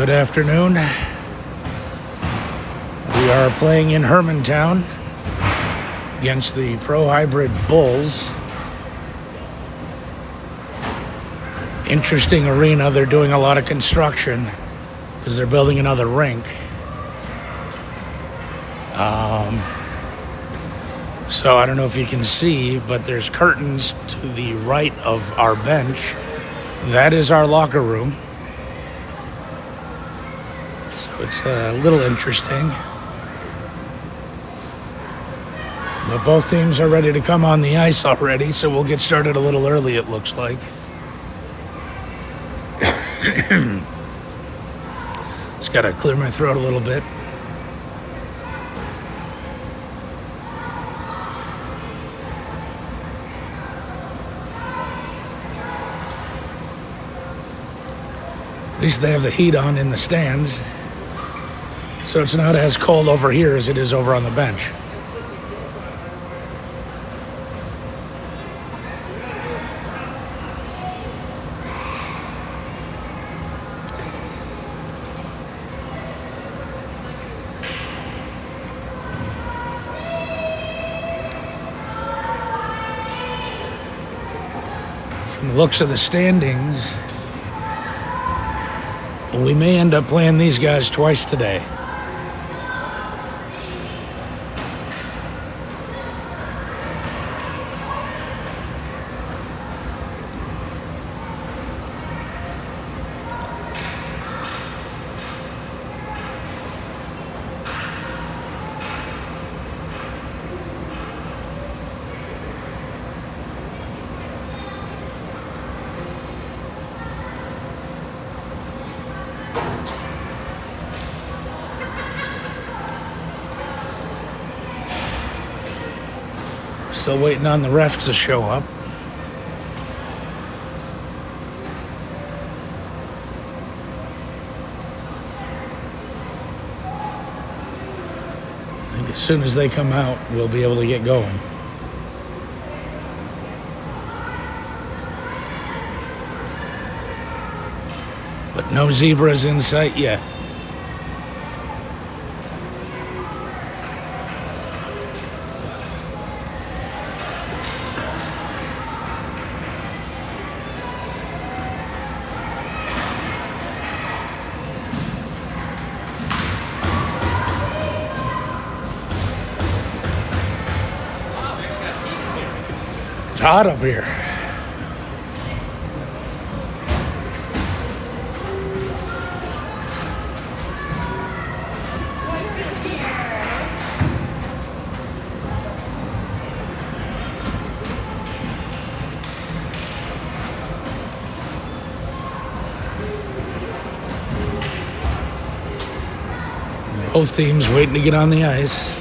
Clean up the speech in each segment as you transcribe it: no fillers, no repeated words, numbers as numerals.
Good afternoon. We are playing in Hermantown against the ProHybrid Bulls. Interesting arena. They're doing a lot of construction because they're building another rink. So I don't know if you can see, but there's curtains to the right of our bench. That is our locker room. So it's a little interesting. But both teams are ready to come on the ice already, so we'll get started a little early, it looks like. Just gotta clear my throat a little bit. At least they have the heat on in the stands, so it's not as cold over here as it is over on the bench. From the looks of the standings, we may end up playing these guys twice today. Still waiting on the refs to show up. I think as soon as they come out, we'll be able to get going. But no zebras in sight yet. It's hot up here. Both teams waiting to get on the ice.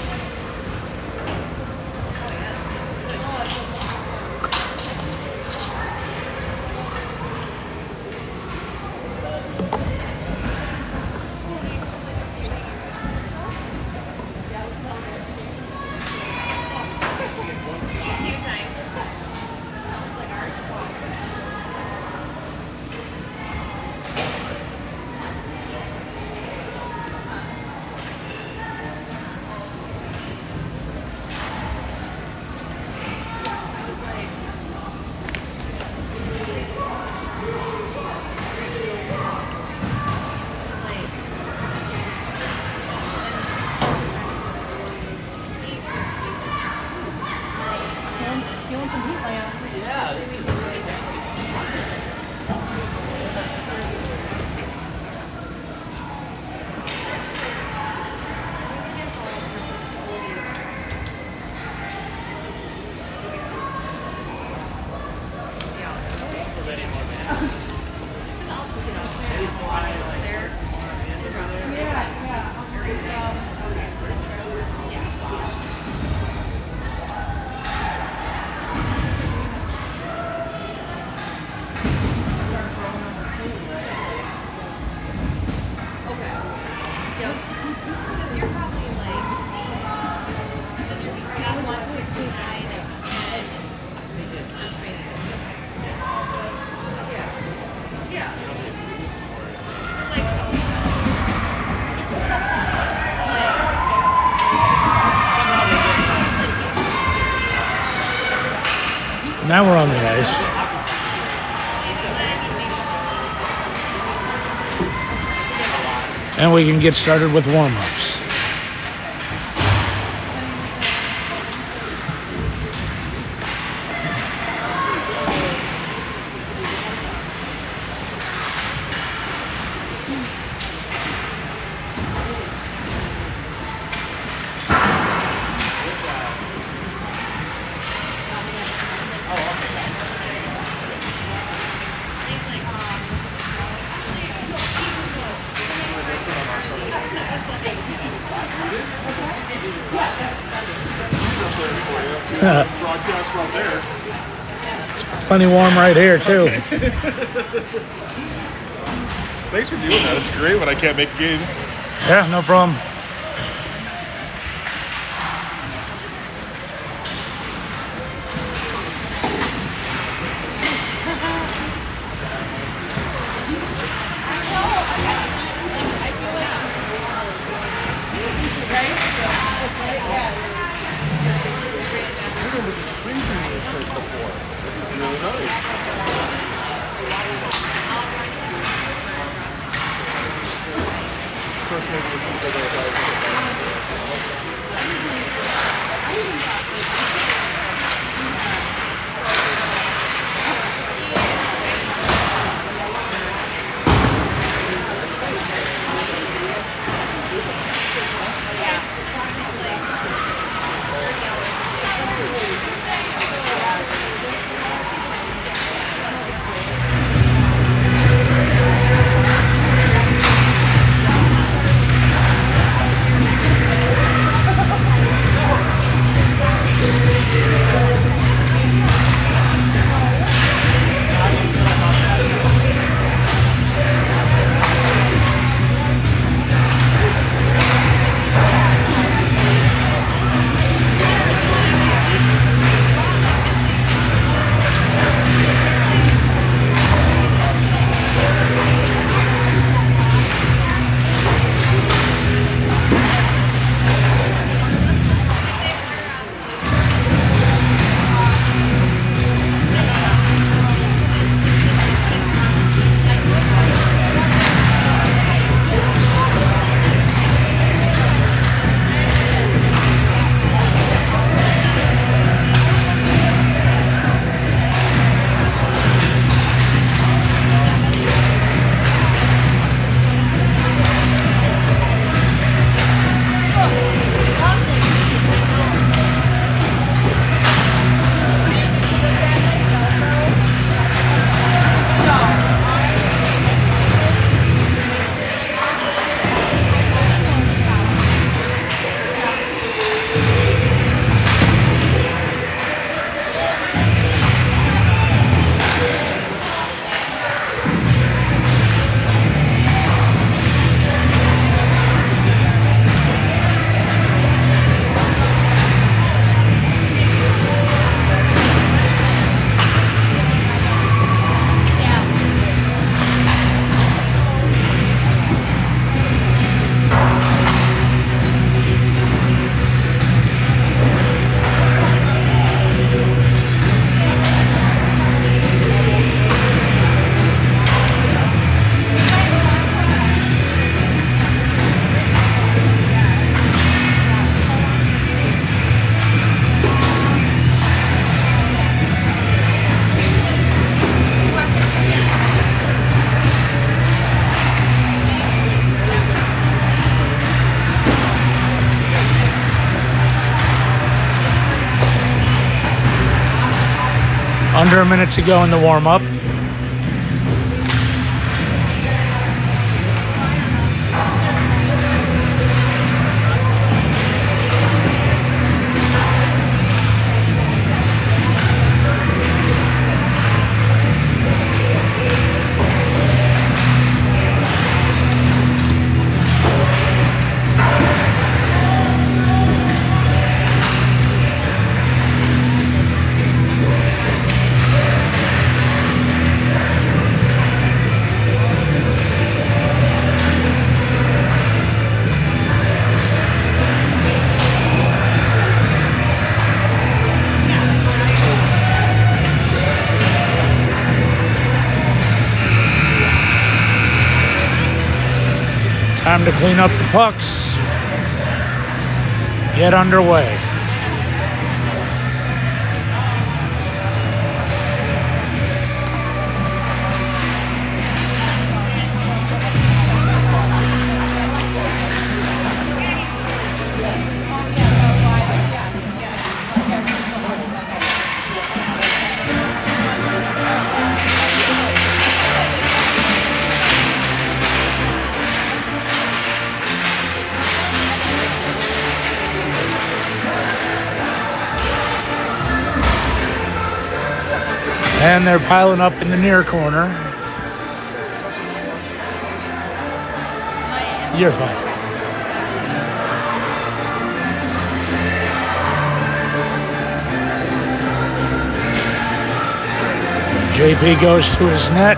now we're on the ice. And we can get started with warm-ups. Broadcast from there. It's plenty warm right here, too. Okay. Thanks for doing that. It's great when I can't make games. Yeah, no problem. Under a minute to go in the warm-up. Time to clean up the pucks. Get underway. And they're piling up in the near corner. You're fine. JP goes to his net.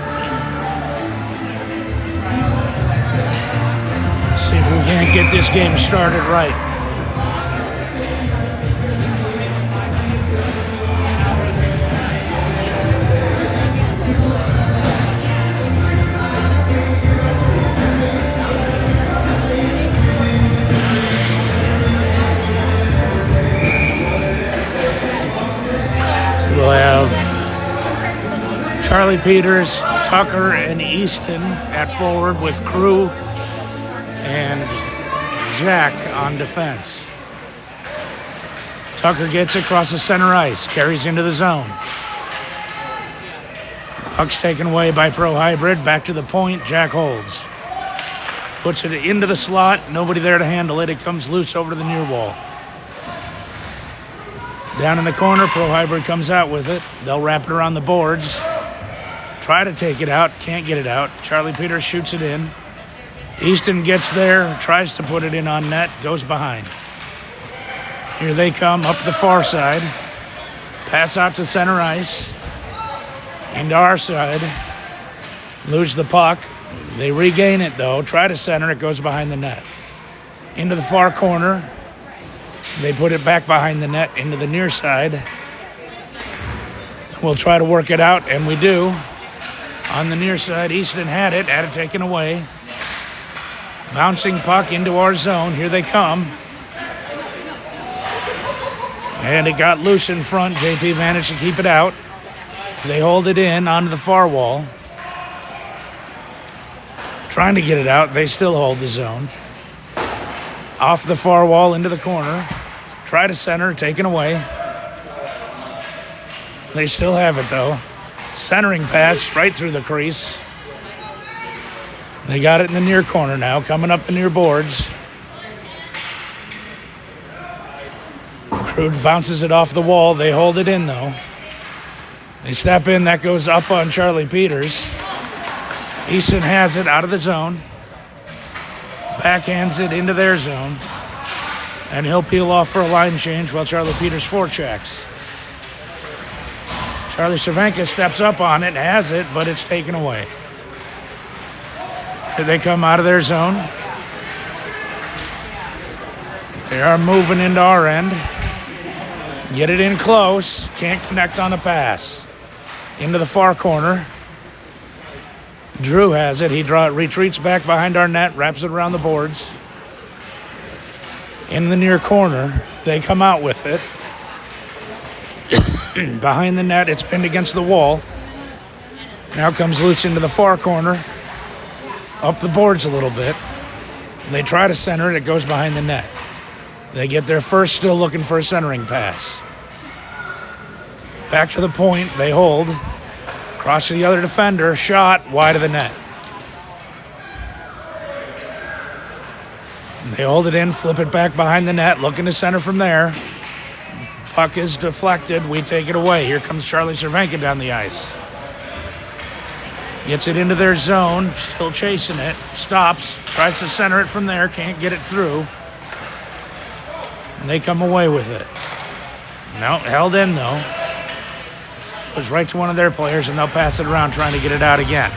See if we can't get this game started right. We'll have Charlie Peters, Tucker, and Easton at forward with Crew and Jack on defense. Tucker gets it across the center ice, carries into the zone. Puck's taken away by ProHybrid, back to the point, Jack holds. Puts it into the slot, nobody there to handle it, it comes loose over to the near wall. Down in the corner, ProHybrid comes out with it. They'll wrap it around the boards. Try to take it out, can't get it out. Charlie Peters shoots it in. Easton gets there, tries to put it in on net, goes behind. Here they come up the far side. Pass out to center ice. Into our side. Lose the puck. They regain it though. Try to center, it goes behind the net. Into the far corner. They put it back behind the net into the near side. We'll try to work it out, and we do. On the near side, Easton had it taken away. Bouncing puck into our zone. Here they come. And it got loose in front. JP managed to keep it out. They hold it in onto the far wall. Trying to get it out. They still hold the zone. Off the far wall into the corner. Try to center, taken away. They still have it though. Centering pass right through the crease. They got it in the near corner now, coming up the near boards. Crude bounces it off the wall. They hold it in though. They step in, that goes up on Charlie Peters. Easton has it out of the zone. Backhands it into their zone. And he'll peel off for a line change while Charlie Peters forechecks. Charlie Cervenka steps up on it, has it, but it's taken away. Here they come out of their zone. They are moving into our end. Get it in close. Can't connect on a pass. Into the far corner. Drew has it. He retreats back behind our net, wraps it around the boards. In the near corner, they come out with it. Behind the net, it's pinned against the wall. Now comes loose into the far corner. Up the boards a little bit. They try to center it, it goes behind the net. They get there first, still looking for a centering pass. Back to the point, they hold. Cross to the other defender, shot, wide of the net. They hold it in, flip it back behind the net, looking to center from there. Puck is deflected, we take it away. Here comes Charlie Cervenka down the ice. Gets it into their zone, still chasing it, stops, tries to center it from there, can't get it through. And they come away with it. No, held in though. Goes right to one of their players and they'll pass it around trying to get it out again.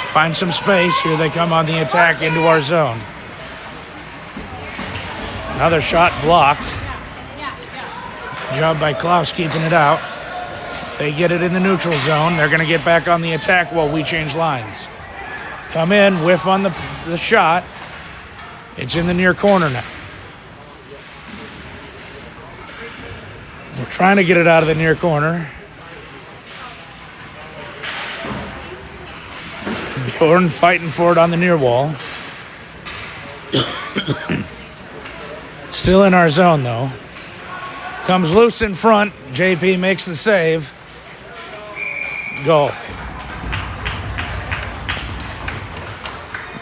Find some space, here they come on the attack into our zone. Another shot blocked. Good job by Klaus keeping it out. They get it in the neutral zone. They're going to get back on the attack while we change lines. Come in, whiff on the shot. It's in the near corner now. We're trying to get it out of the near corner. Bjorn fighting for it on the near wall. Still in our zone, though. Comes loose in front. JP makes the save. Goal.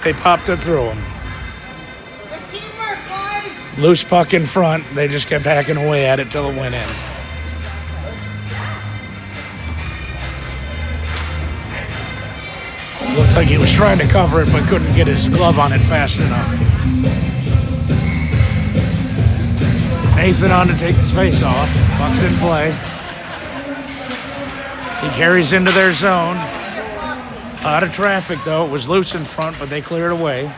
They popped it through him. Good teamwork, boys. Loose puck in front. They just kept hacking away at it till it went in. Looked like he was trying to cover it, but couldn't get his glove on it fast enough. Nathan on to take his face off. Puck's in play. He carries into their zone. Out of traffic, though. It was loose in front, but they cleared away.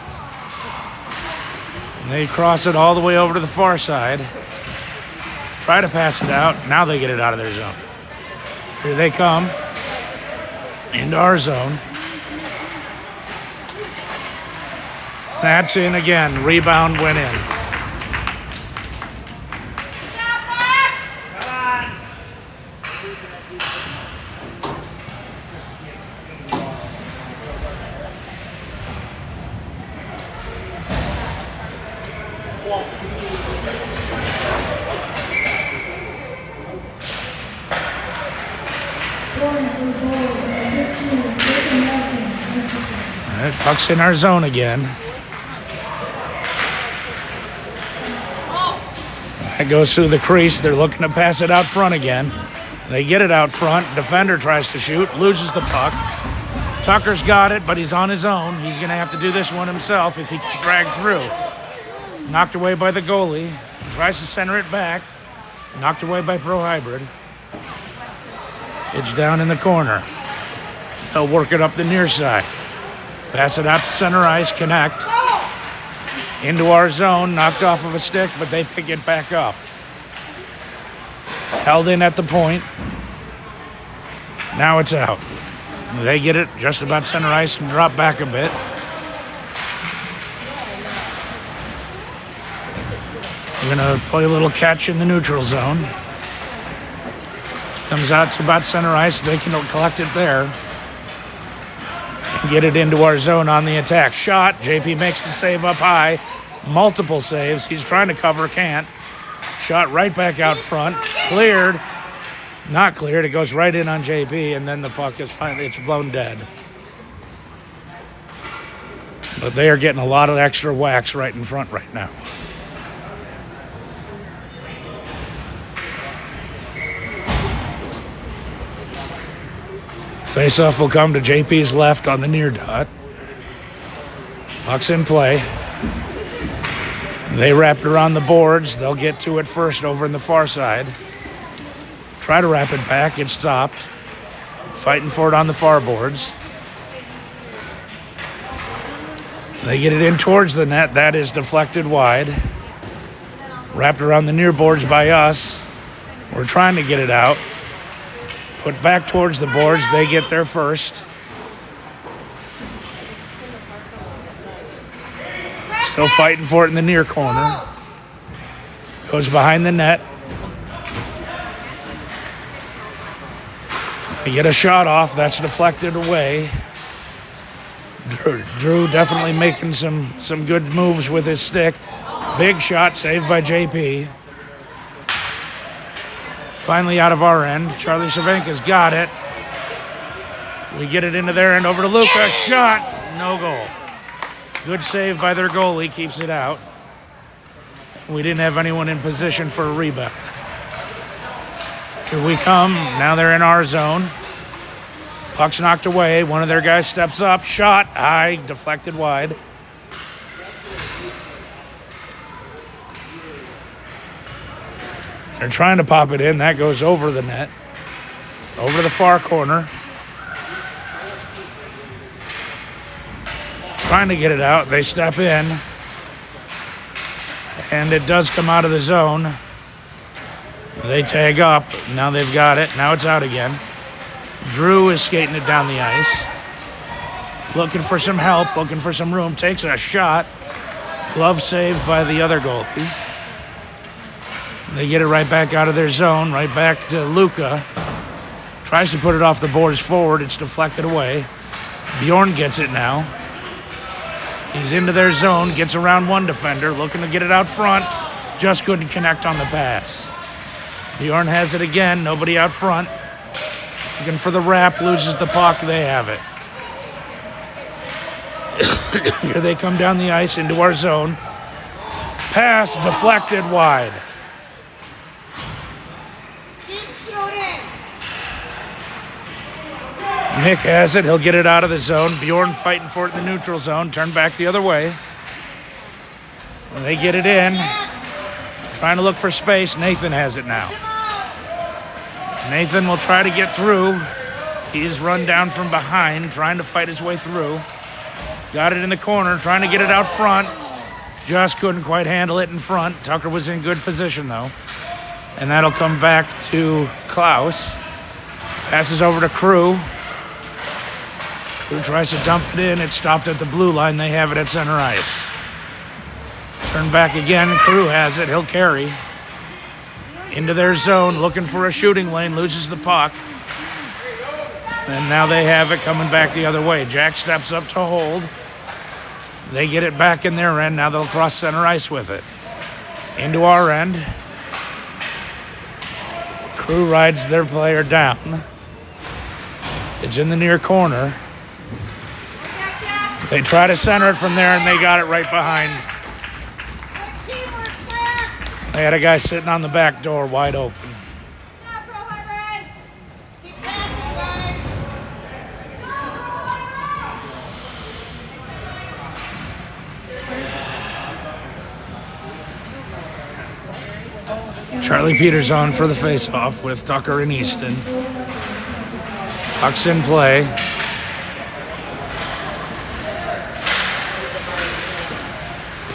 And they cross it all the way over to the far side. Try to pass it out. Now they get it out of their zone. Here they come. Into our zone. That's in again. Rebound went in. All right, puck's in our zone again. It goes through the crease. They're looking to pass it out front again. They get it out front. Defender tries to shoot, loses the puck. Tucker's got it, but he's on his own. He's going to have to do this one himself if he can drag through. Knocked away by the goalie. Tries to center it back. Knocked away by ProHybrid. It's down in the corner. They'll work it up the near side. Pass it out to center ice, connect. Into our zone, knocked off of a stick, but they pick it back up. Held in at the point. Now it's out. They get it just about center ice and drop back a bit. We're going to play a little catch in the neutral zone. Comes out to about center ice. They can collect it there. Get it into our zone on the attack. Shot. JP makes the save up high. Multiple saves. He's trying to cover, can't. Shot right back out front. Cleared. Not cleared. It goes right in on JP, and then the puck is finally, it's blown dead. But they are getting a lot of extra whacks right in front right now. Faceoff will come to JP's left on the near dot. Puck's in play. They wrap it around the boards. They'll get to it first over in the far side. Try to wrap it back. It's stopped. Fighting for it on the far boards. They get it in towards the net. That is deflected wide. Wrapped around the near boards by us. We're trying to get it out. Put back towards the boards. They get there first. Still fighting for it in the near corner. Goes behind the net. They get a shot off. That's deflected away. Drew definitely making some good moves with his stick. Big shot saved by JP. Finally out of our end. Charlie Cervenka's got it. We get it into their end over to Luca. Shot. No goal. Good save by their goalie. Keeps it out. We didn't have anyone in position for a rebound. Here we come. Now they're in our zone. Puck's knocked away. One of their guys steps up. Shot. High. Deflected wide. They're trying to pop it in. That goes over the net. Over to the far corner. Trying to get it out. They step in. And it does come out of the zone. They tag up. Now they've got it. Now it's out again. Drew is skating it down the ice. Looking for some help. Looking for some room. Takes a shot. Glove saved by the other goalie. They get it right back out of their zone, right back to Luca. Tries to put it off the boards forward. It's deflected away. Bjorn gets it now. He's into their zone, gets around one defender, looking to get it out front. Just couldn't connect on the pass. Bjorn has it again, nobody out front. Looking for the wrap, loses the puck, they have it. Here they come down the ice into our zone. Pass deflected wide. Keep shooting. Nick has it, he'll get it out of the zone. Bjorn fighting for it in the neutral zone, turn back the other way. They get it in. Trying to look for space, Nathan has it now. Nathan will try to get through. He's run down from behind, trying to fight his way through. Got it in the corner, trying to get it out front. Just couldn't quite handle it in front. Tucker was in good position, though. And that'll come back to Klaus. Passes over to Crew. Crew tries to dump it in. It's stopped at the blue line. They have it at center ice. Turn back again. Crew has it. He'll carry. Into their zone, looking for a shooting lane. Loses the puck. And now they have it coming back the other way. Jack steps up to hold. They get it back in their end. Now they'll cross center ice with it. Into our end. Crew rides their player down. It's in the near corner. They try to center it from there, and they got it right behind. Good teamwork, Claire. They had a guy sitting on the back door wide open. Keep passing, guys. Charlie Peters on for the face-off with Tucker and Easton. Puck's in play.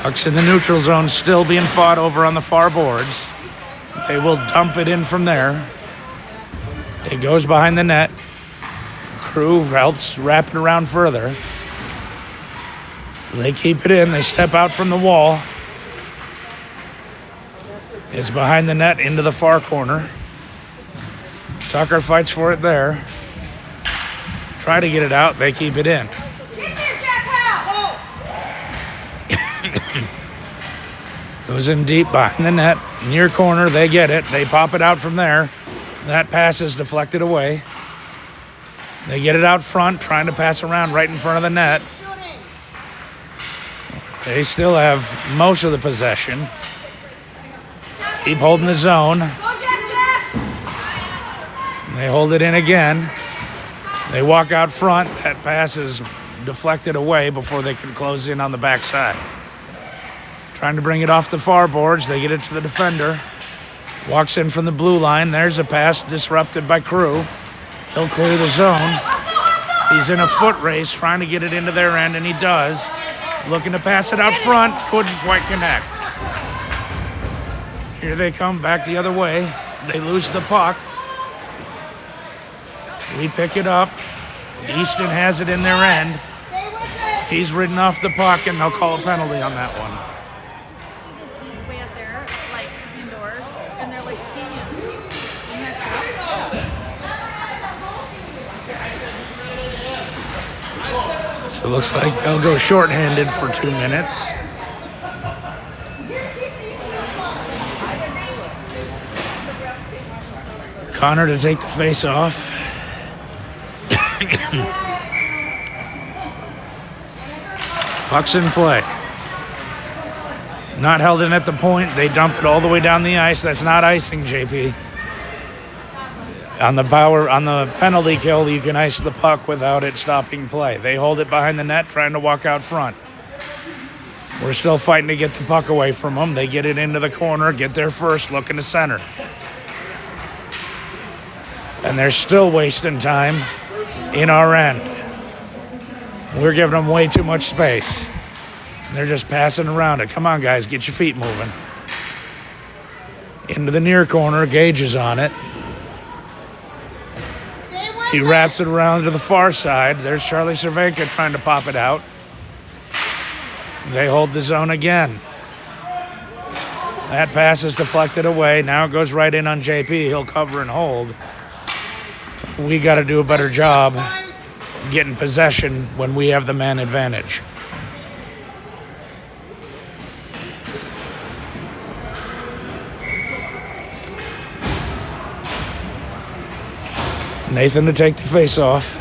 Puck's in the neutral zone, still being fought over on the far boards. They will dump it in from there. It goes behind the net. Crew helps wrap it around further. They keep it in. They step out from the wall. It's behind the net into the far corner. Tucker fights for it there. Try to get it out. They keep it in. Goes in deep behind the net. Near corner. They get it. They pop it out from there. That pass is deflected away. They get it out front, trying to pass around right in front of the net. Shooting. They still have most of the possession. Keep holding the zone. They hold it in again. They walk out front. That pass is deflected away before they can close in on the backside. Trying to bring it off the far boards. They get it to the defender. Walks in from the blue line. There's a pass disrupted by Crew. He'll clear the zone. He's in a foot race trying to get it into their end, and he does. Looking to pass it out front. Couldn't quite connect. Here they come back the other way. They lose the puck. We pick it up. Easton has it in their end. Stay with it. He's ridden off the puck, and they'll call a penalty on that one. See the seats way up there, like indoors, and they're like stadiums. Isn't that cool? So it looks like they'll go shorthanded for 2 minutes. Connor to take the face off. Puck's in play. Not held in at the point. They dump it all the way down the ice. That's not icing, JP. On the penalty kill, you can ice the puck without it stopping play. They hold it behind the net, trying to walk out front. We're still fighting to get the puck away from them. They get it into the corner, get there first, looking to center. And they're still wasting time in our end. We're giving them way too much space. They're just passing around it. Come on, guys, get your feet moving. Into the near corner, Gage is on it. Stay with He it. wraps it around to the far side. There's Charlie Cervenka trying to pop it out. They hold the zone again. That pass is deflected away. Now it goes right in on JP. He'll cover and hold. We got to do a better job getting possession when we have the man advantage. Nathan to take the face off.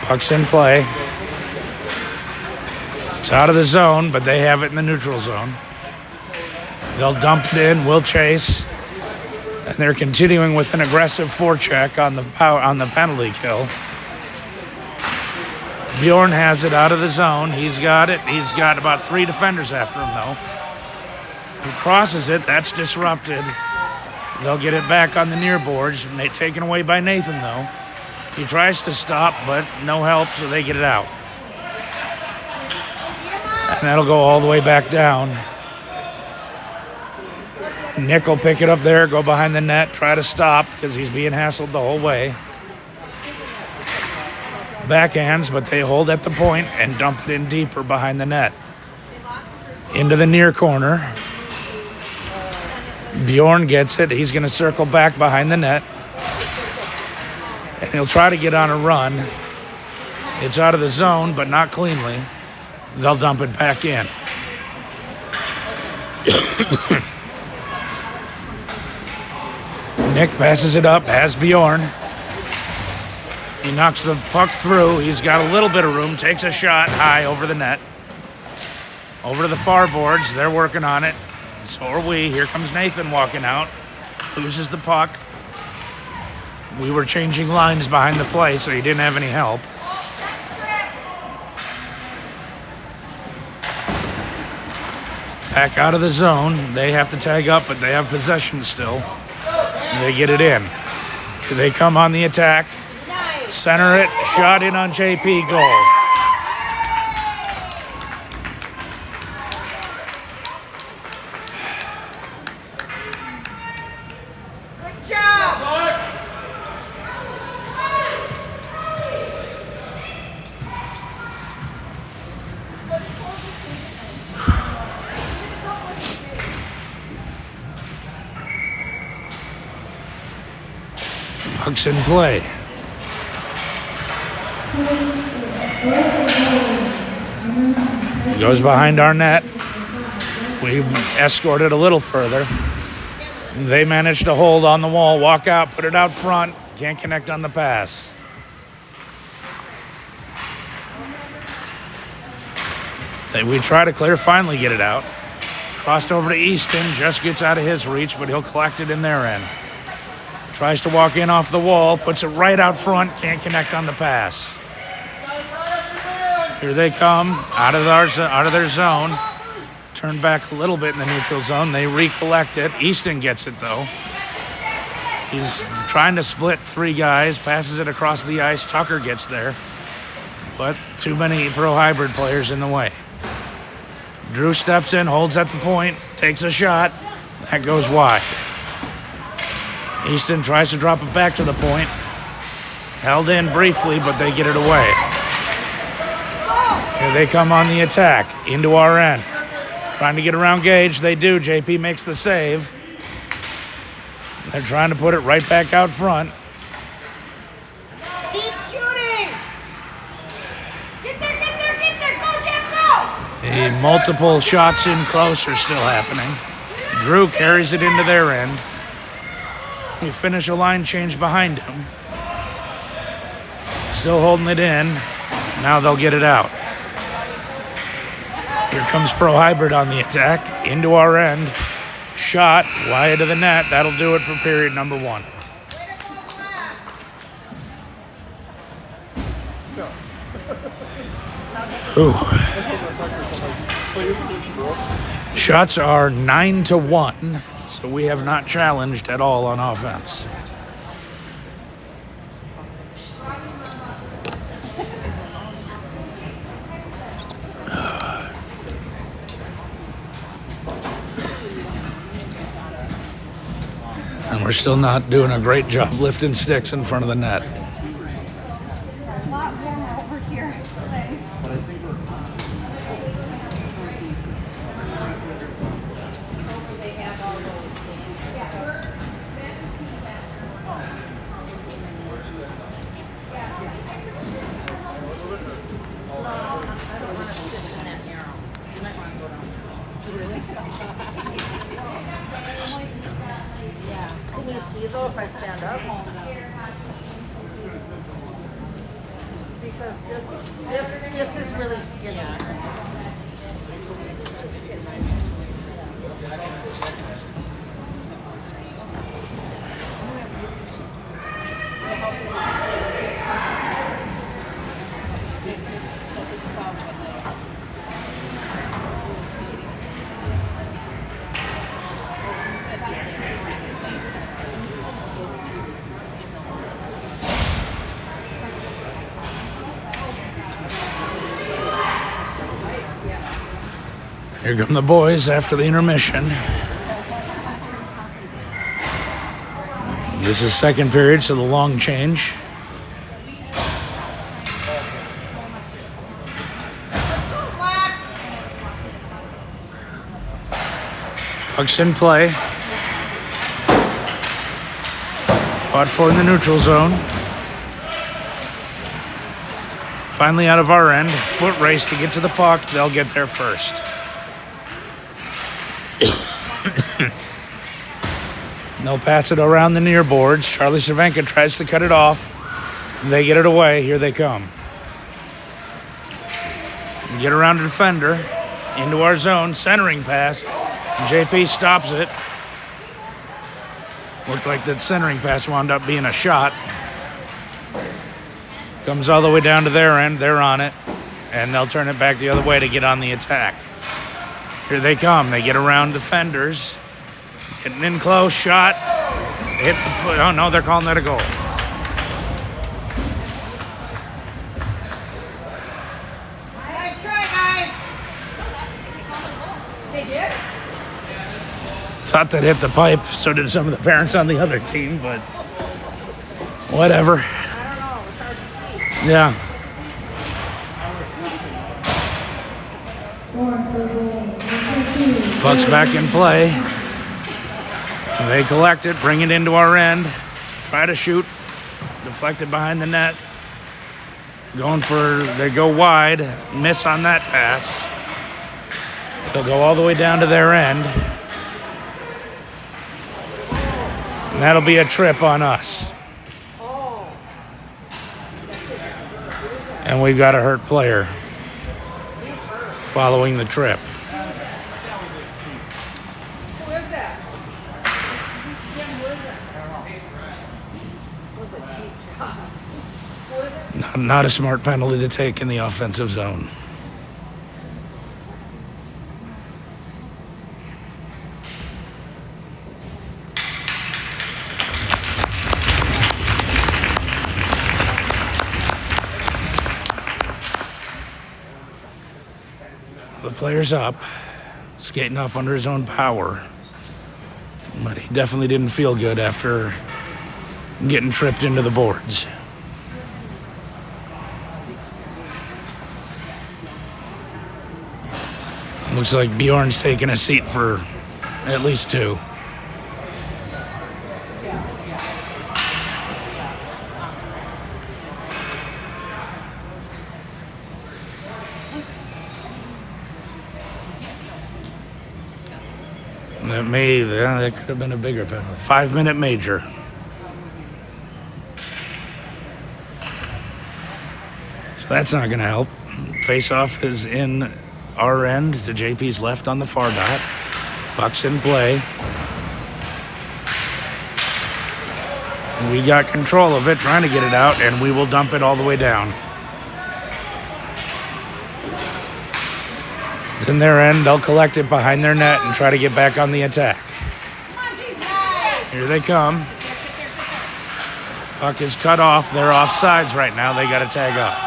Puck's in play. It's out of the zone, but they have it in the neutral zone. They'll dump it in. We'll chase. And they're continuing with an aggressive forecheck on the penalty kill. Bjorn has it out of the zone. He's got it. He's got about 3 defenders after him, though. He crosses it. That's disrupted. They'll get it back on the near boards. Taken away by Nathan, though. He tries to stop, but no help, so they get it out. And that'll go all the way back down. Nick will pick it up there, go behind the net, try to stop because he's being hassled the whole way. Backhands, but they hold at the point and dump it in deeper behind the net. Into the near corner. Bjorn gets it. He's going to circle back behind the net. And he'll try to get on a run. It's out of the zone, but not cleanly. They'll dump it back in. Nick passes it up, has Bjorn. He knocks the puck through. He's got a little bit of room, takes a shot high over the net. Over to the far boards. They're working on it. So are we. Here comes Nathan walking out. Loses the puck. We were changing lines behind the play, so he didn't have any help. Back out of the zone. They have to tag up, but they have possession still. And they get it in. They come on the attack. Center it. Shot in on JP. Goal. Good job. Puck's in play. Goes behind our net. We escort it a little further. They manage to hold on the wall, walk out, put it out front. Can't connect on the pass. We try to clear, finally get it out. Crossed over to Easton, just gets out of his reach, but he'll collect it in their end. Tries to walk in off the wall, puts it right out front, can't connect on the pass. Here they come, out of their zone. Turn back a little bit in the neutral zone. They recollect it. Easton gets it, though. He's trying to split 3 guys, passes it across the ice. Tucker gets there, but too many ProHybrid players in the way. Drew steps in, holds at the point, takes a shot. That goes wide. Easton tries to drop it back to the point. Held in briefly, but they get it away. Here they come on the attack, into our end. Trying to get around Gage. They do. JP makes the save. They're trying to put it right back out front. Keep shooting. Get there, go, Jeff, go! The multiple shots in close are still happening. Drew carries it into their end. We finish a line change behind him. Still holding it in. Now they'll get it out. Here comes ProHybrid on the attack. Into our end. Shot wide of the net. That'll do it for period number 1. Ooh. Shots are 9-1. So we have not challenged at all on offense. And we're still not doing a great job lifting sticks in front of the net. It's a lot warmer over here today. Here come the boys after the intermission. This is second period, so the long change. Puck's in play. Fought for in the neutral zone. Finally out of our end. Foot race to get to the puck. They'll get there first. They'll pass it around the near boards. Charlie Cervenka tries to cut it off. They get it away. Here they come. Get around the defender. Into our zone. Centering pass. JP stops it. Looked like that centering pass wound up being a shot. Comes all the way down to their end. They're on it. And they'll turn it back the other way to get on the attack. Here they come. They get around defenders. Getting in close. Shot. Hit the... Oh, no, they're calling that a goal. Nice try, guys. They did? Thought that hit the pipe. So did some of the parents on the other team, but whatever. I don't know. It's hard to see. Yeah. Puck's back in play. They collect it, bring it into our end, try to shoot, deflected behind the net. They go wide, miss on that pass. They'll go all the way down to their end. And that'll be a trip on us. And we've got a hurt player following the trip. Who is that? Who is that? Was it cheap shot? Who is it? Not a smart penalty to take in the offensive zone. The player's up, skating off under his own power. But he definitely didn't feel good after getting tripped into the boards. Looks like Bjorn's taking a seat for at least two. That could have been a bigger penalty. 5-minute major. So that's not going to help. Face-off is in our end to JP's left on the far dot. Puck's in play. We got control of it, trying to get it out, and we will dump it all the way down. It's in their end. They'll collect it behind their net and try to get back on the attack. Here they come. Puck is cut off. They're offsides right now. They got to tag up.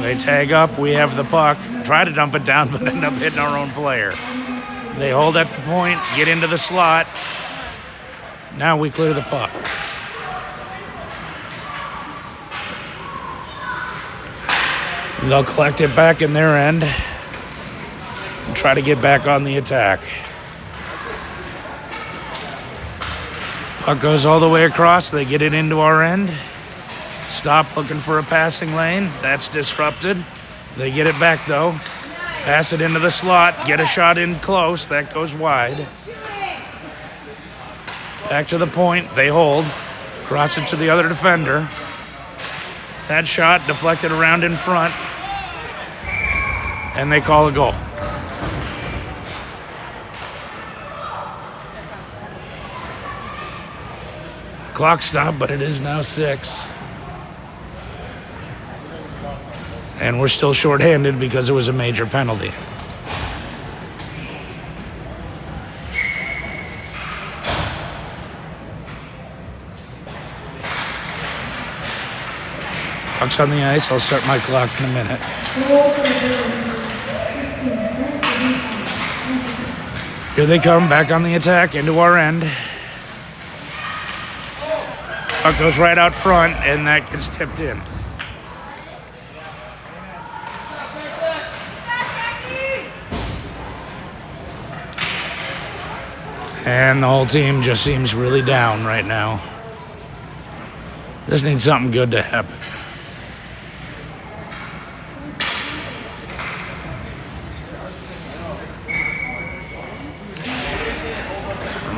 They tag up. We have the puck. Try to dump it down, but end up hitting our own player. They hold at the point, get into the slot. Now we clear the puck. They'll collect it back in their end and try to get back on the attack. Puck goes all the way across. They get it into our end. Stop looking for a passing lane. That's disrupted. They get it back, though. Pass it into the slot. Get a shot in close. That goes wide. Back to the point. They hold. Cross it to the other defender. That shot deflected around in front, and they call a goal. Clock stopped, but it is now 6. And we're still shorthanded because it was a major penalty. Puck's on the ice. I'll start my clock in a minute. Here they come, back on the attack, into our end. Puck goes right out front, and that gets tipped in. And the whole team just seems really down right now. Just need something good to happen.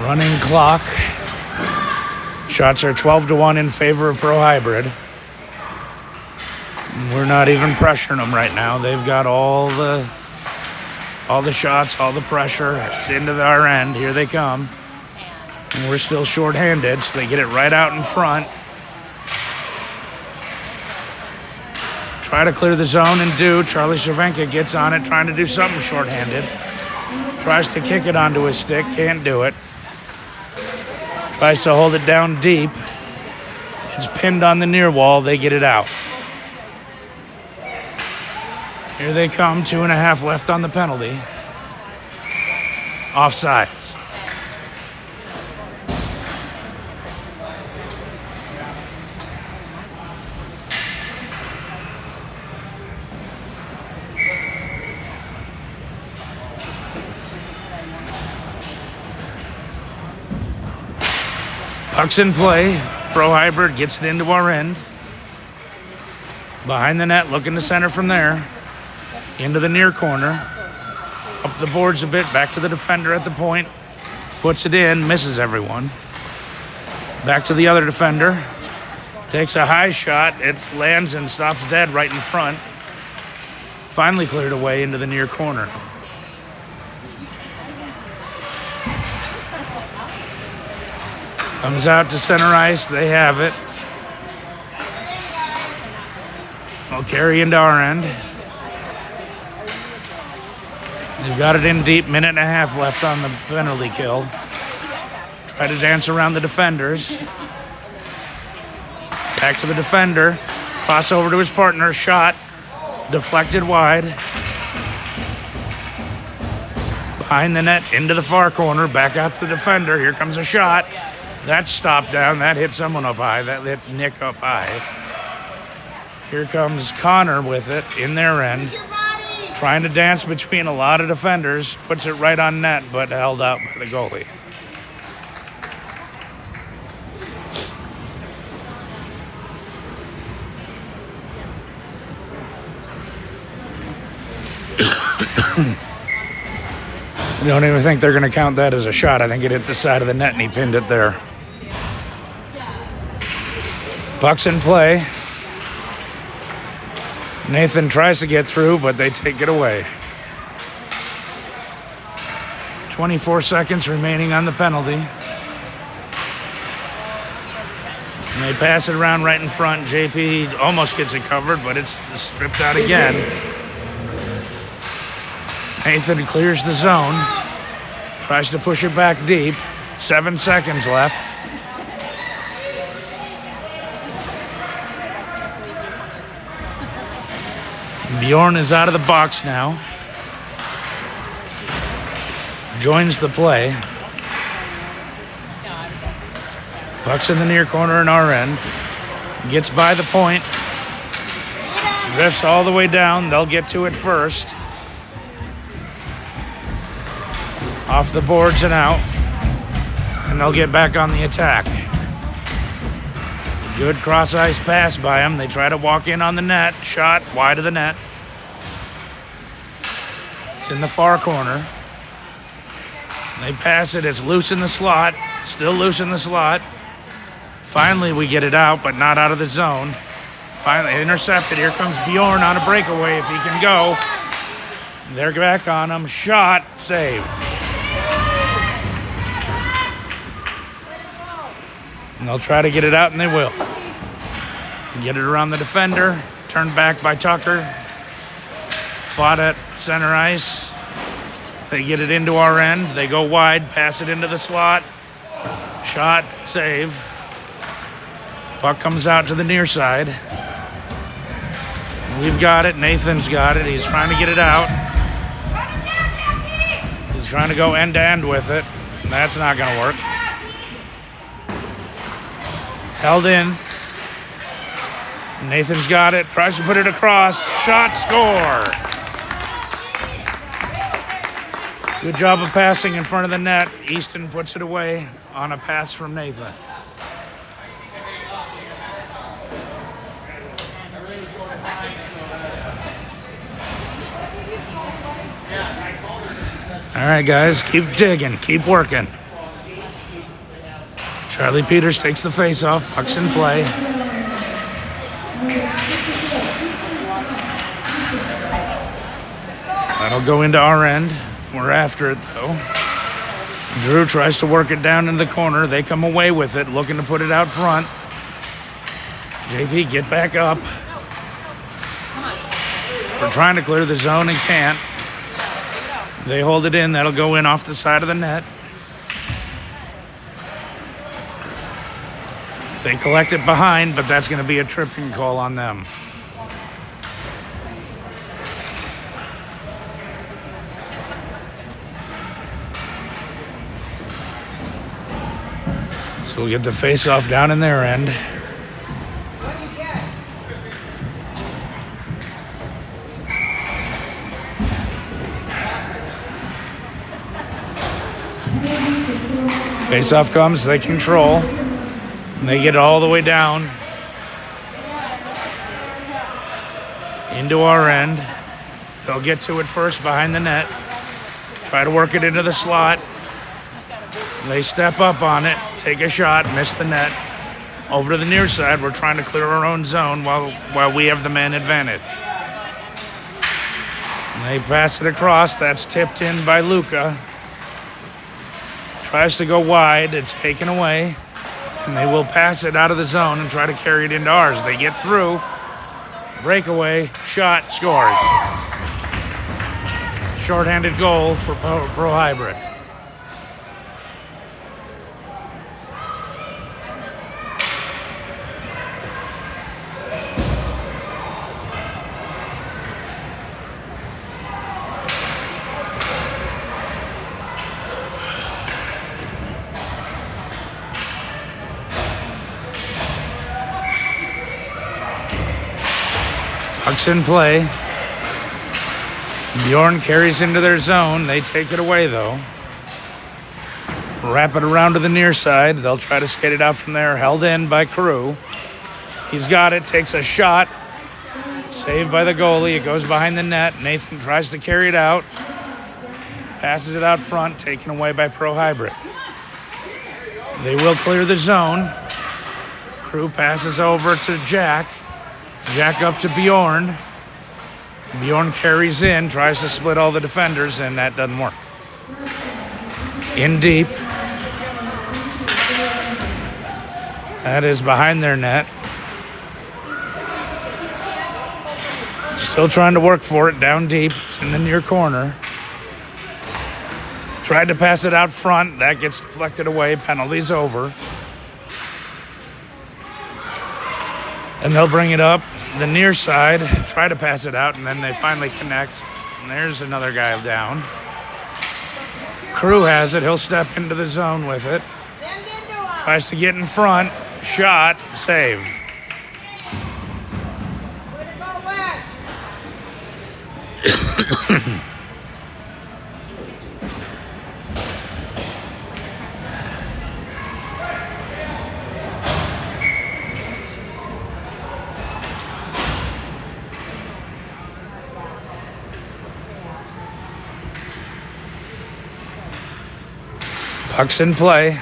Running clock. Shots are 12-1 in favor of ProHybrid. We're not even pressuring them right now. They've got all the shots, all the pressure. It's into our end. Here they come. And we're still shorthanded, so they get it right out in front. Try to clear the zone and do. Charlie Cervenka gets on it, trying to do something shorthanded. Tries to kick it onto his stick, can't do it. Tries to hold it down deep. It's pinned on the near wall. They get it out. Here they come. 2.5 left on the penalty. Offsides. Puck's in play. ProHybrid gets it into our end. Behind the net, looking to center from there. Into the near corner. Up the boards a bit, back to the defender at the point. Puts it in, misses everyone. Back to the other defender. Takes a high shot. It lands and stops dead right in front. Finally cleared away into the near corner. Comes out to center ice. They have it. I'll carry into our end. They've got it in deep. 1.5 left on the penalty kill. Try to dance around the defenders. Back to the defender. Cross over to his partner. Shot. Deflected wide. Behind the net. Into the far corner. Back out to the defender. Here comes a shot. That stopped down. That hit someone up high. That hit Nick up high. Here comes Connor with it in their end. Trying to dance between a lot of defenders. Puts it right on net, but held out by the goalie. I don't even think they're going to count that as a shot. I think it hit the side of the net and he pinned it there. Puck's in play. Nathan tries to get through, but they take it away. 24 seconds remaining on the penalty. And they pass it around right in front. JP almost gets it covered, but it's stripped out again. Nathan clears the zone. Tries to push it back deep. 7 seconds left. Bjorn is out of the box now. Joins the play. Puck's in the near corner in our end. Gets by the point. Drifts all the way down. They'll get to it first. Off the boards and out. And they'll get back on the attack. Good cross-ice pass by them. They try to walk in on the net. Shot wide of the net. It's in the far corner. They pass it. It's loose in the slot. Still loose in the slot. Finally, we get it out, but not out of the zone. Finally intercepted. Here comes Bjorn on a breakaway if he can go. They're back on him. Shot, save. And they'll try to get it out, and they will. Get it around the defender. Turned back by Tucker. Fought at center ice. They get it into our end. They go wide, pass it into the slot. Shot, save. Puck comes out to the near side. We've got it. Nathan's got it. He's trying to get it out. He's trying to go end to end with it. That's not going to work. Held in. Nathan's got it. Tries to put it across. Shot, score. Good job of passing in front of the net. Easton puts it away on a pass from Nathan. All right, guys, keep digging, keep working. Charlie Peters takes the face-off, puck's in play. That'll go into our end. We're after it, though. Drew tries to work it down into the corner. They come away with it, looking to put it out front. JP, get back up. We're trying to clear the zone and can't. They hold it in. That'll go in off the side of the net. They collect it behind, but that's going to be a tripping call on them. So we'll get the face-off down in their end. Face-off comes, they control. And they get all the way down into our end. They'll get to it first behind the net. Try to work it into the slot. They step up on it, take a shot, miss the net. Over to the near side, we're trying to clear our own zone while we have the man advantage. And they pass it across. That's tipped in by Luca. Tries to go wide. It's taken away. And they will pass it out of the zone and try to carry it into ours. They get through. Breakaway. Shot. Scores. Shorthanded goal for ProHybrid. Puck's in play. Bjorn carries into their zone. They take it away, though. Wrap it around to the near side. They'll try to skate it out from there. Held in by Carew. He's got it. Takes a shot. Saved by the goalie. It goes behind the net. Nathan tries to carry it out. Passes it out front. Taken away by ProHybrid. They will clear the zone. Carew passes over to Jack. Jack up to Bjorn. Bjorn carries in, tries to split all the defenders, and that doesn't work. In deep. That is behind their net. Still trying to work for it down deep. It's in the near corner. Tried to pass it out front. That gets deflected away. Penalty's over. And they'll bring it up the near side, try to pass it out, and then they finally connect. And there's another guy down. Carew has it. He'll step into the zone with it. Tries to get in front. Shot. Save. Puck's in play.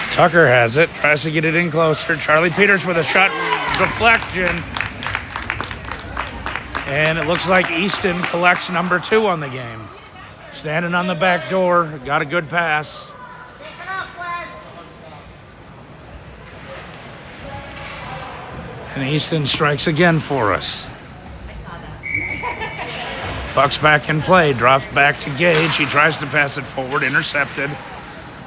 Tucker has it. Tries to get it in closer. Charlie Peters with a shot deflection. And it looks like Easton collects number 2 on the game. Standing on the back door, got a good pass. Pick it up, Wes. And Easton strikes again for us. I saw that. Buck's back in play, drops back to Gage. He tries to pass it forward, intercepted.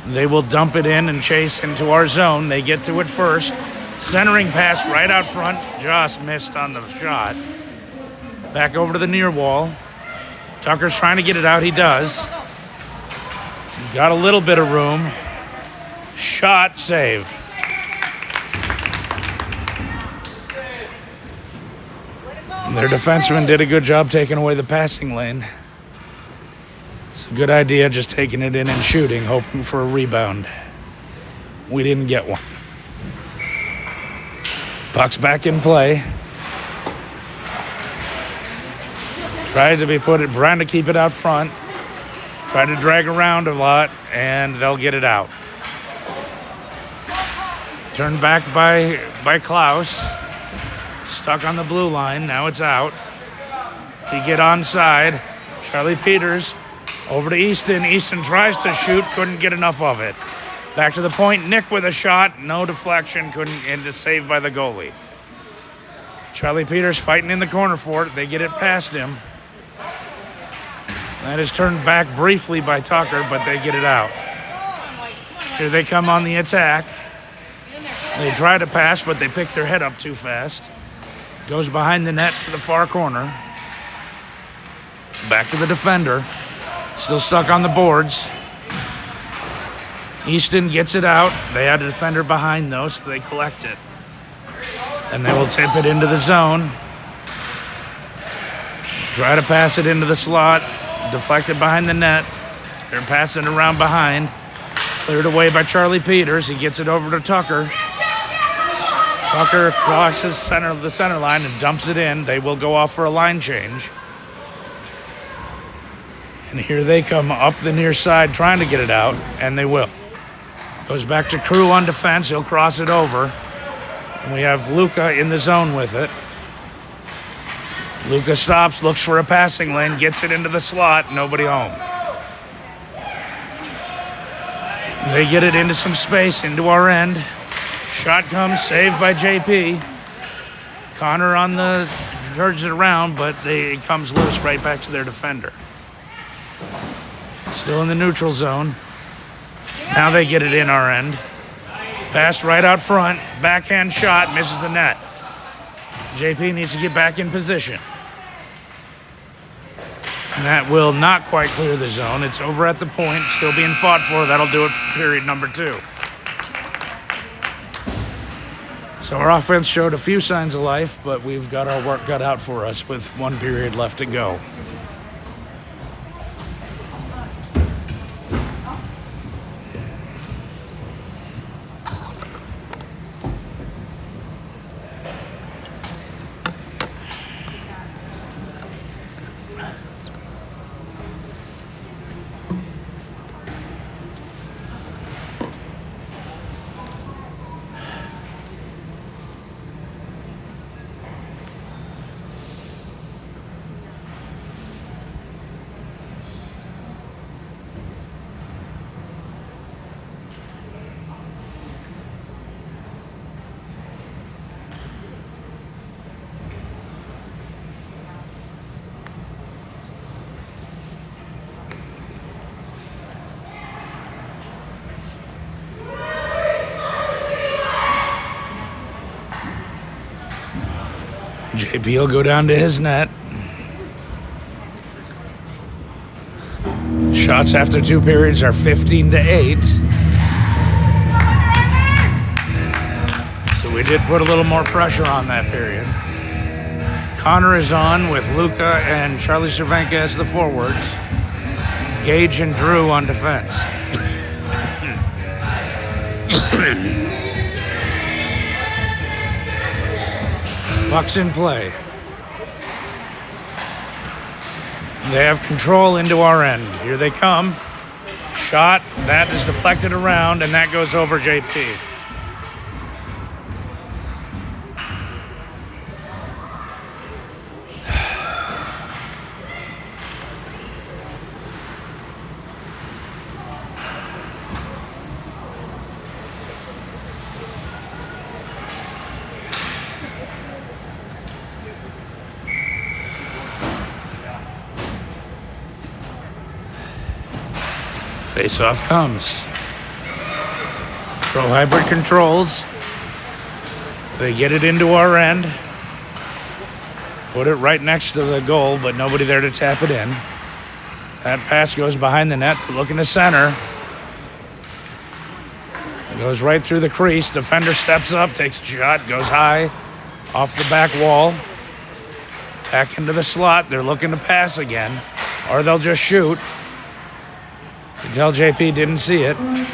They will dump it in and chase into our zone. They get to it first. Centering pass right out front. Just missed on the shot. Back over to the near wall. Tucker's trying to get it out. He does. Got a little bit of room. Shot, save. Their defenseman did a good job taking away the passing lane. It's a good idea just taking it in and shooting, hoping for a rebound. We didn't get one. Puck's back in play. Tried to keep it out front. Tried to drag around a lot, and they'll get it out. Turned back by Klaus. Stuck on the blue line. Now it's out. He get onside. Charlie Peters over to Easton. Easton tries to shoot. Couldn't get enough of it. Back to the point. Nick with a shot. No deflection. And just saved by the goalie. Charlie Peters fighting in the corner for it. They get it past him. That is turned back briefly by Tucker, but they get it out. Here they come on the attack. They try to pass, but they pick their head up too fast. Goes behind the net to the far corner. Back to the defender. Still stuck on the boards. Easton gets it out. They had a defender behind, though, so they collect it. And they will tip it into the zone. Try to pass it into the slot. Deflected behind the net. They're passing around behind. Cleared away by Charlie Peters. He gets it over to Tucker. Tucker crosses the center line and dumps it in. They will go off for a line change. And here they come up the near side trying to get it out, and they will. Goes back to Crew on defense. He'll cross it over. And we have Luca in the zone with it. Luca stops, looks for a passing lane, gets it into the slot, nobody home. They get it into some space, into our end. Shot comes, saved by JP. Connor turns it around, but it comes loose right back to their defender. Still in the neutral zone. Now they get it in our end. Pass right out front, backhand shot, misses the net. JP needs to get back in position. And that will not quite clear the zone. It's over at the point, still being fought for. That'll do it for period number 2. So our offense showed a few signs of life, but we've got our work cut out for us with 1 period left to go. JP will go down to his net. Shots after 2 periods are 15-8. So we did put a little more pressure on that period. Connor is on with Luca and Charlie Cervenka as the forwards. Gage and Drew on defense. Puck's in play. They have control into our end. Here they come. Shot. That is deflected around, and that goes over JP. Face-off comes. ProHybrid controls. They get it into our end. Put it right next to the goal, but nobody there to tap it in. That pass goes behind the net. Looking to center. Goes right through the crease. Defender steps up, takes a shot, goes high, off the back wall. Back into the slot. They're looking to pass again, or they'll just shoot. You can tell JP didn't see it. And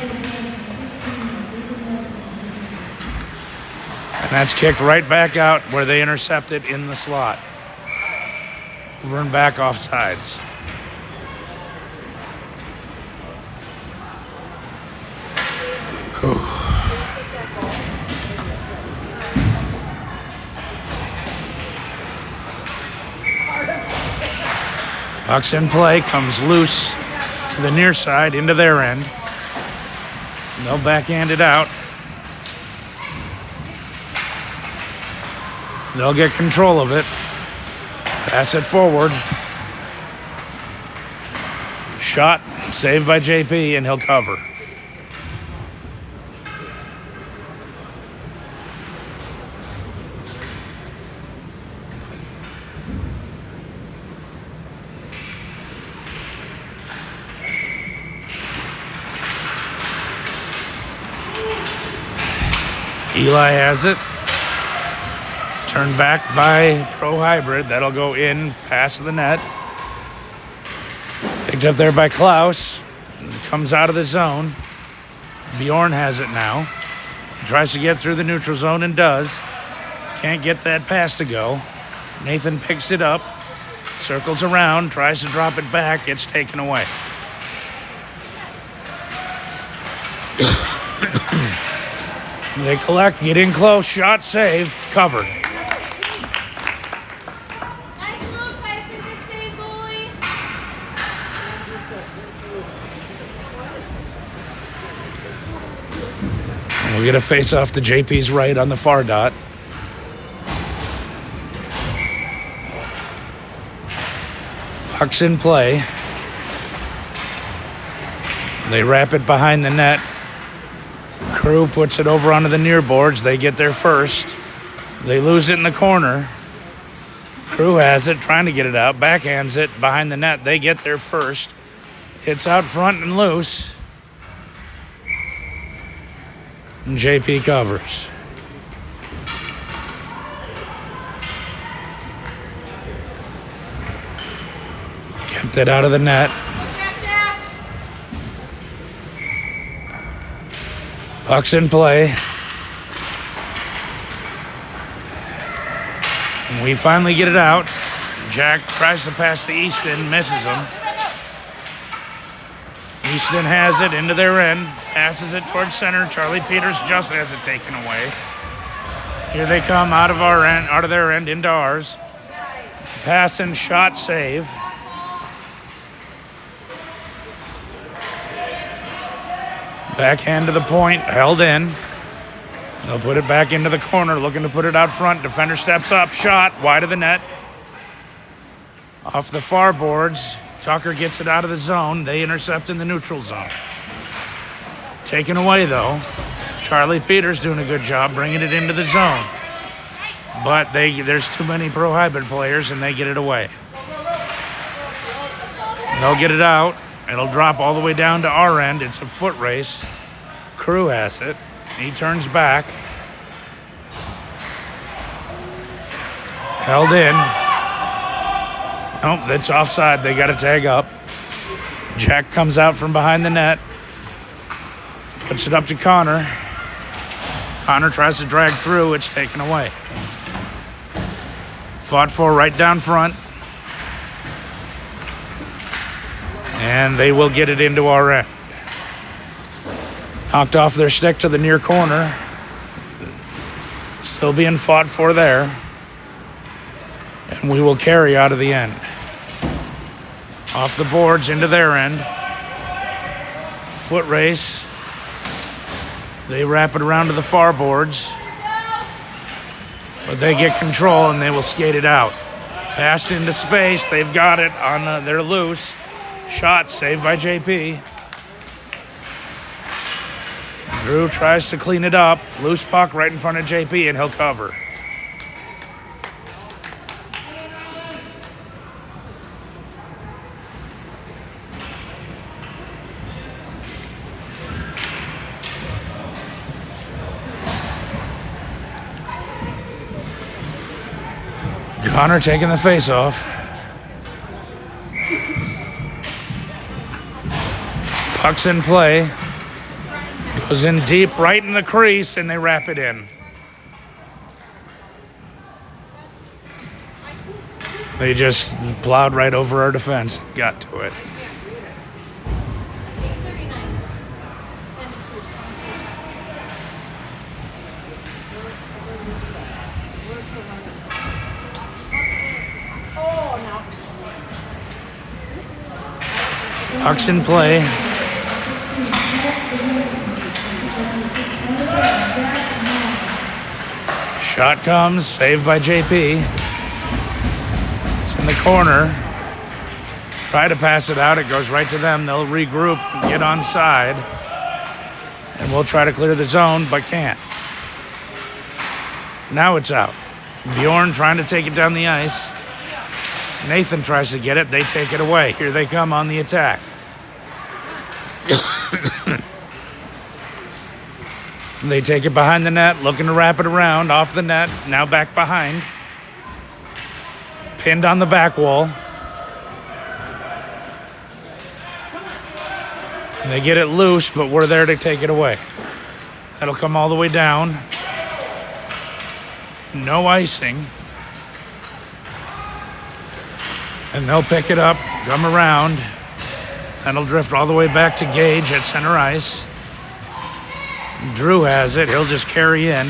that's kicked right back out where they intercept it in the slot. Over and back off sides. Puck's in play, comes loose to the near side into their end. They'll backhand it out. They'll get control of it. Pass it forward. Shot, saved by JP, and he'll cover. Eli has it. Turned back by ProHybrid. That'll go in past the net. Picked up there by Klaus. Comes out of the zone. Bjorn has it now. He tries to get through the neutral zone and does. Can't get that pass to go. Nathan picks it up. Circles around. Tries to drop it back. Gets taken away. They collect, get in close, shot, save, covered. Nice move, Tyson. Good save, goalie. We'll get a face off to JP's right on the far dot. Puck's in play. They wrap it behind the net. Crew puts it over onto the near boards. They get there first. They lose it in the corner. Crew has it, trying to get it out. Backhands it behind the net. They get there first. It's out front and loose. And JP covers. Kept it out of the net. Puck's in play. And we finally get it out. Jack tries to pass to Easton, misses him. Easton has it into their end, passes it towards center. Charlie Peters just has it taken away. Here they come out of our end, out of their end into ours. Pass and shot, save. Backhand to the point, held in. They'll put it back into the corner, looking to put it out front. Defender steps up, shot, wide of the net. Off the far boards, Tucker gets it out of the zone. They intercept in the neutral zone. Taken away, though. Charlie Peters doing a good job bringing it into the zone. But there's too many ProHybrid players, and they get it away. They'll get it out. It'll drop all the way down to our end. It's a foot race. Crew has it. He turns back. Held in. Nope, that's offside. They got to tag up. Jack comes out from behind the net. Puts it up to Connor. Connor tries to drag through. It's taken away. Fought for right down front. And they will get it into our end. Knocked off their stick to the near corner. Still being fought for there. And we will carry out of the end. Off the boards into their end. Foot race. They wrap it around to the far boards. But they get control and they will skate it out. Passed into space. They've got it on they're loose. Shot saved by JP. Drew tries to clean it up. Loose puck right in front of JP, and he'll cover. Connor taking the face-off. Puck's in play. Goes in deep, right in the crease, and they wrap it in. They just plowed right over our defense. Got to it. Puck's in play. Shot comes, saved by JP. It's in the corner. Try to pass it out, it goes right to them. They'll regroup and get onside. And we'll try to clear the zone, but can't. Now it's out. Bjorn trying to take it down the ice. Nathan tries to get it, they take it away. Here they come on the attack. They take it behind the net, looking to wrap it around, off the net, now back behind. Pinned on the back wall. And they get it loose, but we're there to take it away. That'll come all the way down. No icing. And they'll pick it up, come around. That'll drift all the way back to Gage at center ice. Drew has it. He'll just carry in.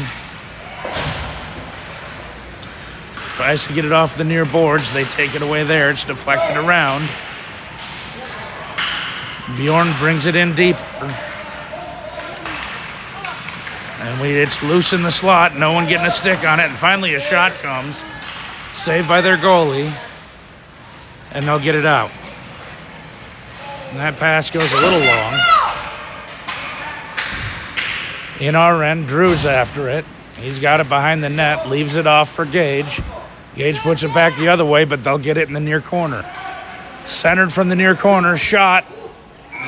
Tries to get it off the near boards. They take it away there. It's deflected around. Bjorn brings it in deeper. And it's loose in the slot. No one getting a stick on it. And finally a shot comes. Saved by their goalie. And they'll get it out. And that pass goes a little long. In our end, Drew's after it. He's got it behind the net, leaves it off for Gage. Gage puts it back the other way, but they'll get it in the near corner. Centered from the near corner, shot,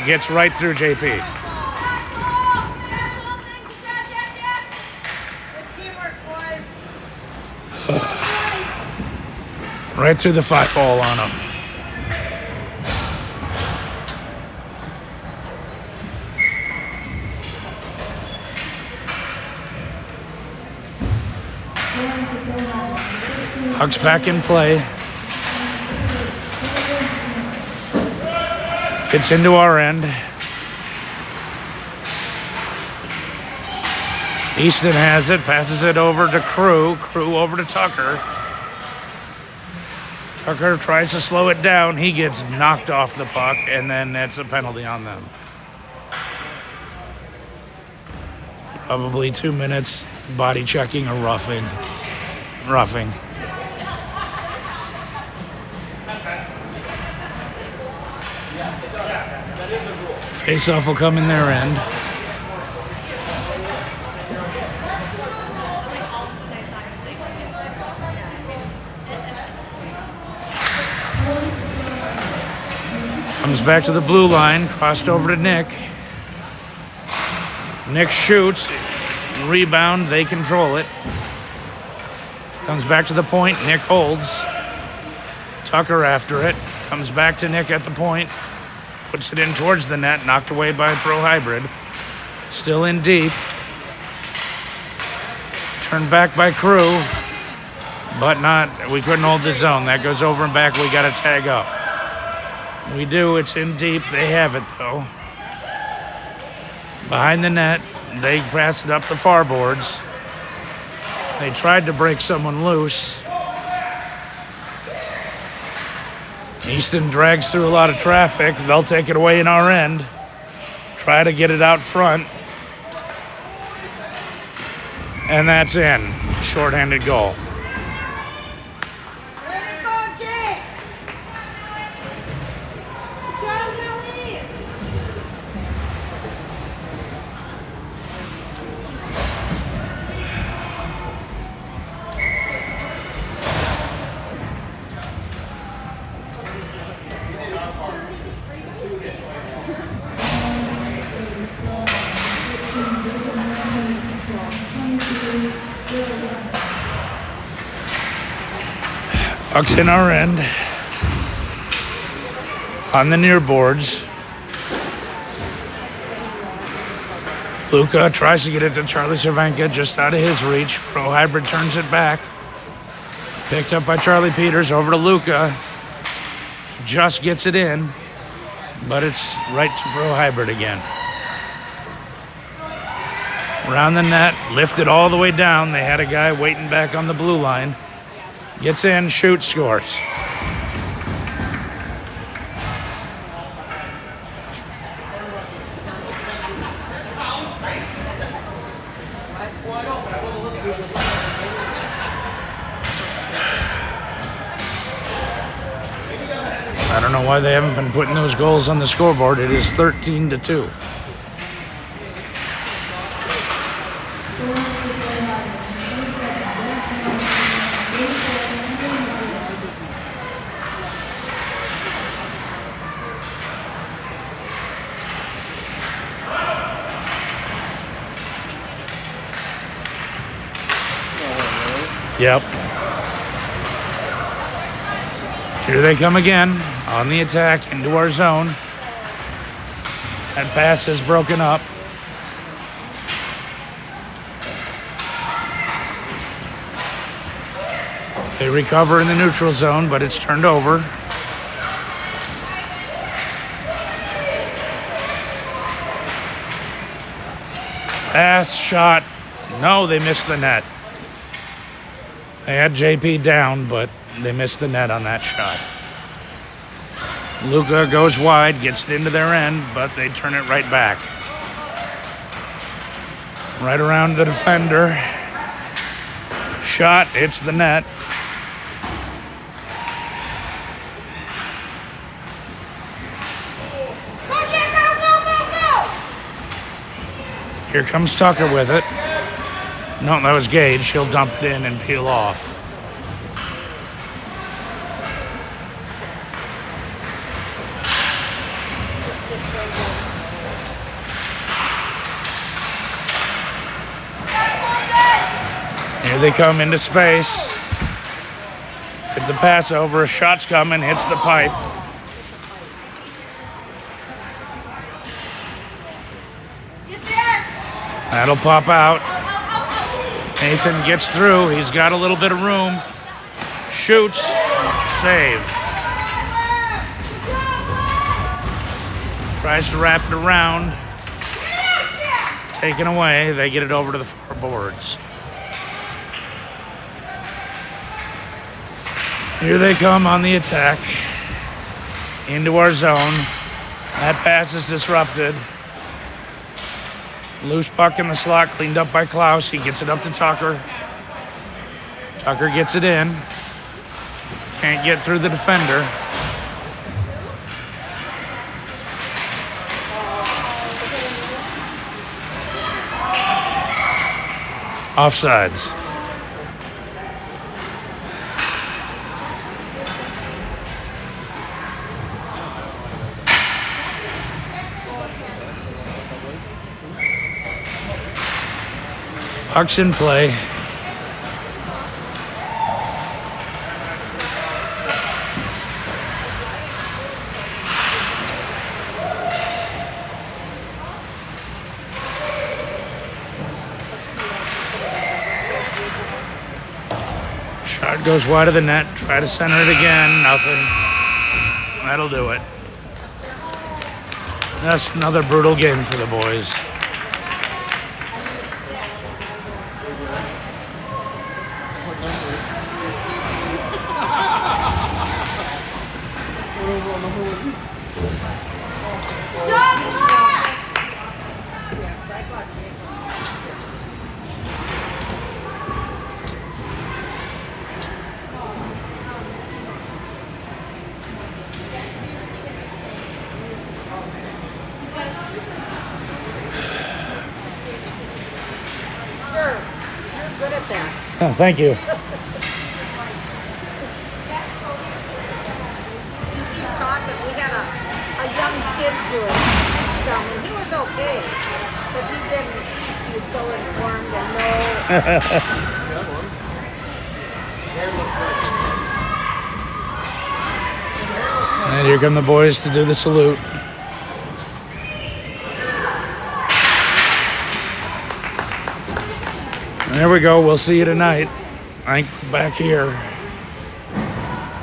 gets right through JP. Good teamwork, boys. Right through the 5-hole on him. Puck's back in play. Gets into our end. Easton has it, passes it over to Crew. Crew over to Tucker. Tucker tries to slow it down. He gets knocked off the puck, and then it's a penalty on them. Probably 2 minutes, body checking or roughing. Roughing. Face-off will come in their end. Comes back to the blue line, crossed over to Nick. Nick shoots, rebound, they control it. Comes back to the point, Nick holds. Tucker after it, comes back to Nick at the point. Puts it in towards the net, knocked away by ProHybrid. Still in deep. Turned back by Crew, but not, we couldn't hold the zone. That goes over and back, we got to tag up. We do, it's in deep, they have it though. Behind the net, they pass it up the far boards. They tried to break someone loose. Easton drags through a lot of traffic. They'll take it away in our end. Try to get it out front. And that's in. Shorthanded goal. Way to go, Jake! Go, Willie! Puck's in our end. On the near boards. Luka tries to get it to Charlie Cervenka, just out of his reach. ProHybrid turns it back. Picked up by Charlie Peters, over to Luka. Just gets it in, but it's right to ProHybrid again. Around the net, lifted all the way down. They had a guy waiting back on the blue line. Gets in, shoots, scores. I don't know why they haven't been putting those goals on the scoreboard. It is 13-2. Yep. Here they come again on the attack into our zone. That pass is broken up. They recover in the neutral zone, but it's turned over. Pass, shot. No, they missed the net. They had JP down, but they missed the net on that shot. Luka goes wide, gets it into their end, but they turn it right back. Right around the defender. Shot, hits the net. Go, Jack, go! Here comes Tucker with it. No, that was Gage. He'll dump it in and peel off. Here they come into space. Hit the pass over. A shot's coming, hits the pipe. Get there! That'll pop out. Nathan gets through. He's got a little bit of room. Shoots. Save. Tries to wrap it around. Taken away. They get it over to the far boards. Here they come on the attack. Into our zone. That pass is disrupted. Loose puck in the slot, cleaned up by Klaus. He gets it up to Tucker. Tucker gets it in. Can't get through the defender. Offsides. Puck's in play. Shot goes wide of the net. Try to center it again. Nothing. That'll do it. That's another brutal game for the boys. Sir, you're good at that. Oh, thank you. You keep talking. We had a young kid doing some, and he was okay, but he didn't keep you so informed and know. And here come the boys to do the salute. There we go. We'll see you tonight. I think back here.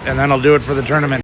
And then I'll do it for the tournament.